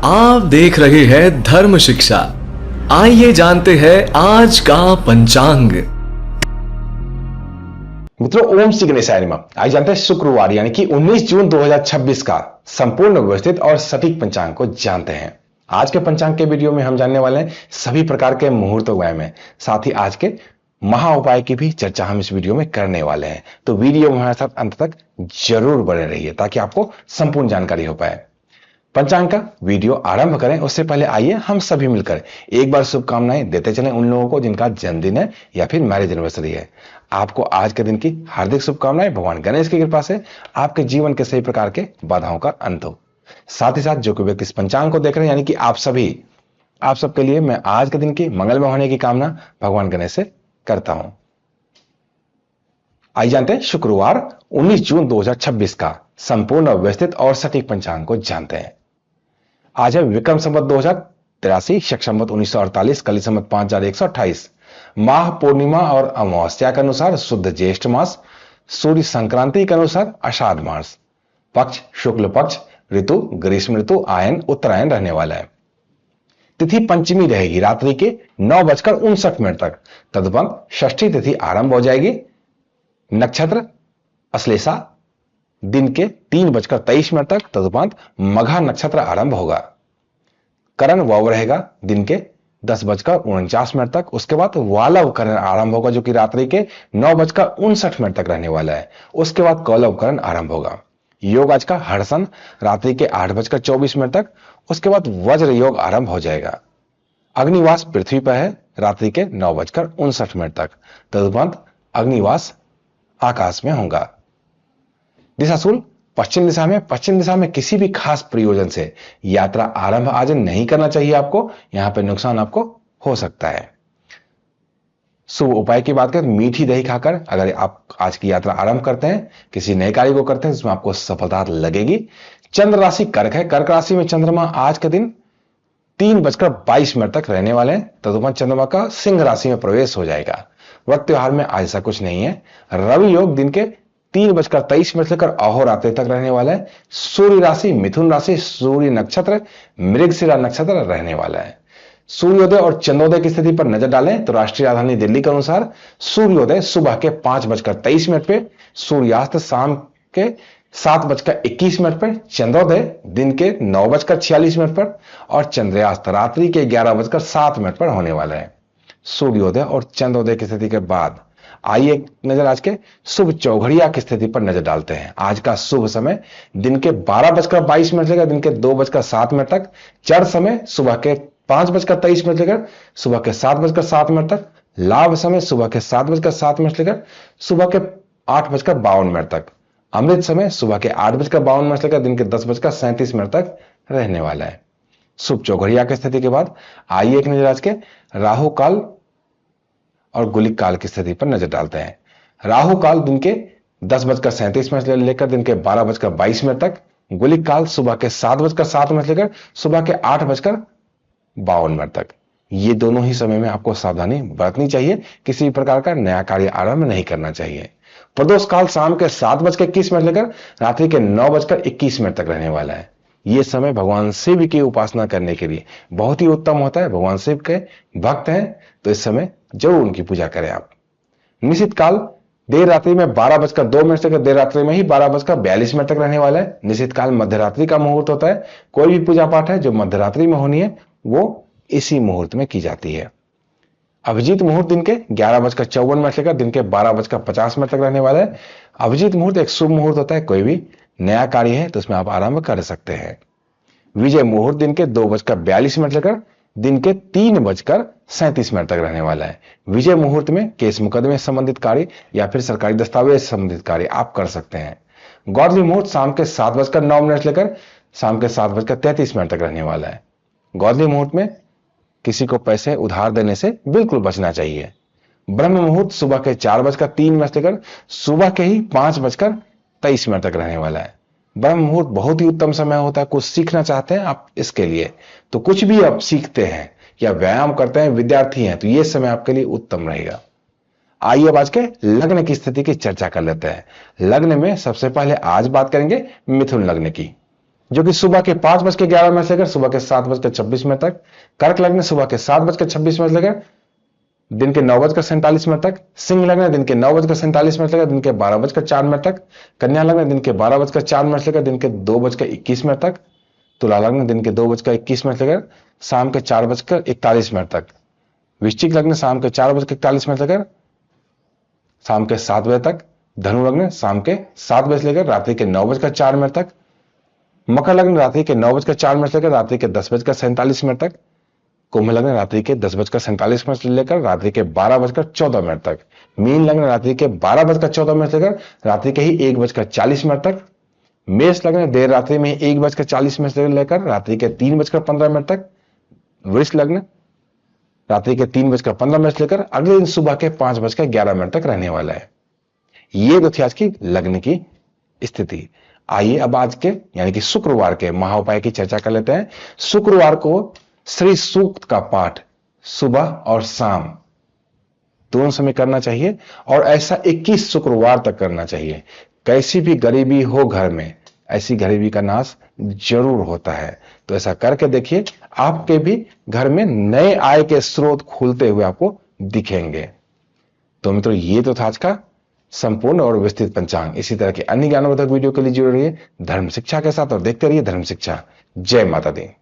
आप देख रहे हैं धर्म शिक्षा। आइए जानते हैं आज का पंचांग। मित्रों, ओम श्री गणेशाय नमः। आज जानते हैं शुक्रवार यानी कि 19 जून 2026 का संपूर्ण व्यवस्थित और सटीक पंचांग को जानते हैं। आज के पंचांग के वीडियो में हम जानने वाले हैं सभी प्रकार के मुहूर्त व्यायाम में, साथ ही आज के महा उपाय की भी चर्चा हम इस वीडियो में करने वाले हैं। तो वीडियो में हमारे साथ अंत तक जरूर बने रहिए ताकि आपको संपूर्ण जानकारी हो पाए। पंचांग का वीडियो आरंभ करें उससे पहले आइए हम सभी मिलकर एक बार शुभकामनाएं देते चलें उन लोगों को जिनका जन्मदिन है या फिर मैरिज एनिवर्सरी है। आपको आज के दिन की हार्दिक शुभकामनाएं। भगवान गणेश की कृपा से आपके जीवन के सही प्रकार के बाधाओं का अंत हो। साथ ही साथ जो कोई व्यक्ति इस पंचांग को देख रहे हैं यानी कि आप सबके लिए मैं आज के दिन की मंगलमय होने की कामना भगवान गणेश से करता हूं। आइए जानते हैं शुक्रवार 19 जून 2026 का संपूर्ण व्यवस्थित और सटीक पंचांग को जानते हैं। आज है विक्रम संवत 2083, शक संवत 1948, कली संवत 5128, माह पूर्णिमा और अमावस्या के अनुसार शुद्ध ज्येष्ठ मास, सूर्य संक्रांति के अनुसार आषाढ़ मास, पक्ष शुक्ल पक्ष, ऋतु ग्रीष्म ऋतु, आयन उत्तरायण रहने वाला है। तिथि पंचमी रहेगी रात्रि के 9:59 तक। तदुपरांत षष्ठी तिथि आरंभ हो जाएगी। नक्षत्र अश्लेषा दिन के 3:23 तक। तदुपरांत मघा नक्षत्र आरंभ होगा। करण वाव रहेगा दिन के 10:49 तक। उसके बाद वालव करण आरंभ होगा जो कि रात्रि के 9:59 तक रहने वाला है। उसके बाद कौलव करण आरंभ होगा। योग आज का हर्षण रात्रि के 8:24 तक। उसके बाद वज्र योग आरंभ हो जाएगा। अग्निवास पृथ्वी पर है रात्रि के 9:59 तक। तदुपरांत अग्निवास आकाश में होगा। दिशाशूल पश्चिम दिशा में। पश्चिम दिशा में किसी भी खास प्रयोजन से यात्रा आरंभ आज नहीं करना चाहिए आपको। यहां पे नुकसान आपको हो सकता है। शुभ उपाय की बात करें, मीठी दही खाकर अगर आप आज की यात्रा आरंभ करते हैं, किसी नए कार्य को करते हैं जिसमें आपको सफलता लगेगी। चंद्र राशि कर्क है। कर्क राशि में चंद्रमा आज के दिन 3:22 तक रहने वाले हैं। तदुपरांत चंद्रमा का सिंह राशि में प्रवेश हो जाएगा। व्रत त्योहार में आज ऐसा कुछ नहीं है। रवि योग दिन के 3:23 से लेकर अहोरात्रि तक रहने वाला है। सूर्य राशि मिथुन राशि, सूर्य नक्षत्र मृगशिरा नक्षत्र रहने वाला है। सूर्योदय और चंद्रोदय की स्थिति पर नजर डालें तो राष्ट्रीय राजधानी दिल्ली के अनुसार सूर्योदय सुबह के 5:23 पे, सूर्यास्त शाम के 7:21 पर, चंद्रोदय दिन के 9:46 पर और चंद्रास्त रात्रि के 11:07 पर होने वाला है। सूर्योदय और चंद्रोदय की स्थिति के बाद आइए एक नजर आज के शुभ चौघड़िया की स्थिति पर नजर डालते हैं। आज का शुभ समय दिन के 12:22 से लेकर दिन के 2:07 तक। चर समय सुबह के 5:23 से लेकर सुबह के 7:07 तक। लाभ समय सुबह के 7:07 से लेकर सुबह के 8:52 तक। अमृत समय सुबह के 8:52 से लेकर दिन के 10:37 तक रहने वाला है। शुभ चौघड़िया की स्थिति के बाद आइए एक नजर आज के राहु काल और गुलिक काल की स्थिति पर नजर डालते हैं। राहु काल दिन के 10:37 से लेकर दिन के 12:22 तक। गुलिक काल सुबह के 7:07 से लेकर सुबह के 8:52 तक। ये दोनों ही समय में आपको सावधानी बरतनी चाहिए। किसी भी प्रकार का नया कार्य आरंभ नहीं करना चाहिए। प्रदोष काल शाम के 7:21 से लेकर रात्रि के 9:21 तक रहने वाला है। ये समय भगवान शिव की उपासना करने के लिए बहुत ही उत्तम होता है। भगवान शिव के भक्त हैं तो इस समय जरूर उनकी पूजा करें आप। निश्चित काल देर रात्रि में 12:02 तक, देर रात्रि में ही 12:42 तक रहने वाला है। निश्चित काल मध्यरात्रि का मुहूर्त होता है। कोई भी पूजा पाठ है जो मध्यरात्रि में होनी है वो इसी मुहूर्त में की जाती है। अभिजीत मुहूर्त दिन के 11:54 से लेकर दिन के 12:50 तक रहने वाला है। अभिजीत मुहूर्त एक शुभ मुहूर्त होता है। कोई भी नया कार्य है तो उसमें आप आरंभ कर सकते हैं। विजय मुहूर्त दिन के 2:42 से लेकर दिन के 3:37 तक रहने वाला है। विजय मुहूर्त में केस मुकदमे संबंधित कार्य या फिर सरकारी दस्तावेज संबंधित कार्य आप कर सकते हैं। गौरली मुहूर्त शाम के 7:09 से लेकर शाम के 7:33 तक रहने वाला है। गौरली मुहूर्त में किसी को पैसे उधार देने से बिल्कुल बचना चाहिए। ब्रह्म मुहूर्त सुबह के 4:03 से लेकर सुबह के ही 5:23 तक रहने वाला है। ब्रह्म मुहूर्त बहुत ही उत्तम समय होता है। कुछ सीखना चाहते हैं आप इसके लिए तो कुछ भी आप सीखते हैं या व्यायाम करते हैं, विद्यार्थी हैं तो यह समय आपके लिए उत्तम रहेगा। आइए अब आज के लग्न की स्थिति की चर्चा कर लेते हैं। लग्न में सबसे पहले आज बात करेंगे मिथुन लग्न की। जो कि सुबह के 5:11 से लेकर सुबह के 7:26 तक। कर्क लग्न सुबह के 7:26 से लेकर दिन के 9:47 तक। सिंह लग्न दिन के 9:47 से लेकर दिन के 12:04 तक। कन्या लग्न दिन के 12:04 से लेकर दिन के 2:21 तक। तुला लग्न दिन के 2:21 से लेकर शाम के 4:41 तक। वृश्चिक लग्न शाम के 4:41 से लेकर शाम के 7 बजे तक। धनु लग्न शाम के 7 बजे से लेकर रात्रि के 9:04 तक। मकर लग्न रात्रि के 9:04 से लेकर रात्रि के 10:47 तक। कुंभ लग्न रात्रि के 10:47 से लेकर रात्रि के 12:14 तक। मीन लग्न रात्रि के 12:14 से लेकर रात्रि के ही 1:40 तक। मेष लग्न देर रात्रि में 1:40 से लेकर रात्रि के 3:15 तक। वृष लग्न रात्रि के 3:15 से लेकर अगले दिन सुबह के 5:11 तक रहने वाला है। ये तो थी आज की लग्न की स्थिति। आइए अब आज के यानी कि शुक्रवार के महाउपाय की चर्चा कर लेते हैं। शुक्रवार को श्री सूक्त का पाठ सुबह और शाम दोनों समय करना चाहिए और ऐसा 21 शुक्रवार तक करना चाहिए। कैसी भी गरीबी हो घर में, ऐसी गरीबी का नाश जरूर होता है। तो ऐसा करके देखिए, आपके भी घर में नए आय के स्रोत खुलते हुए आपको दिखेंगे। तो मित्रों, ये तो था आज का संपूर्ण और विस्तृत पंचांग। इसी तरह के अन्य ज्ञानवर्धक वीडियो के लिए जुड़े रहिए धर्म शिक्षा के साथ और देखते रहिए धर्म शिक्षा। जय माता दी।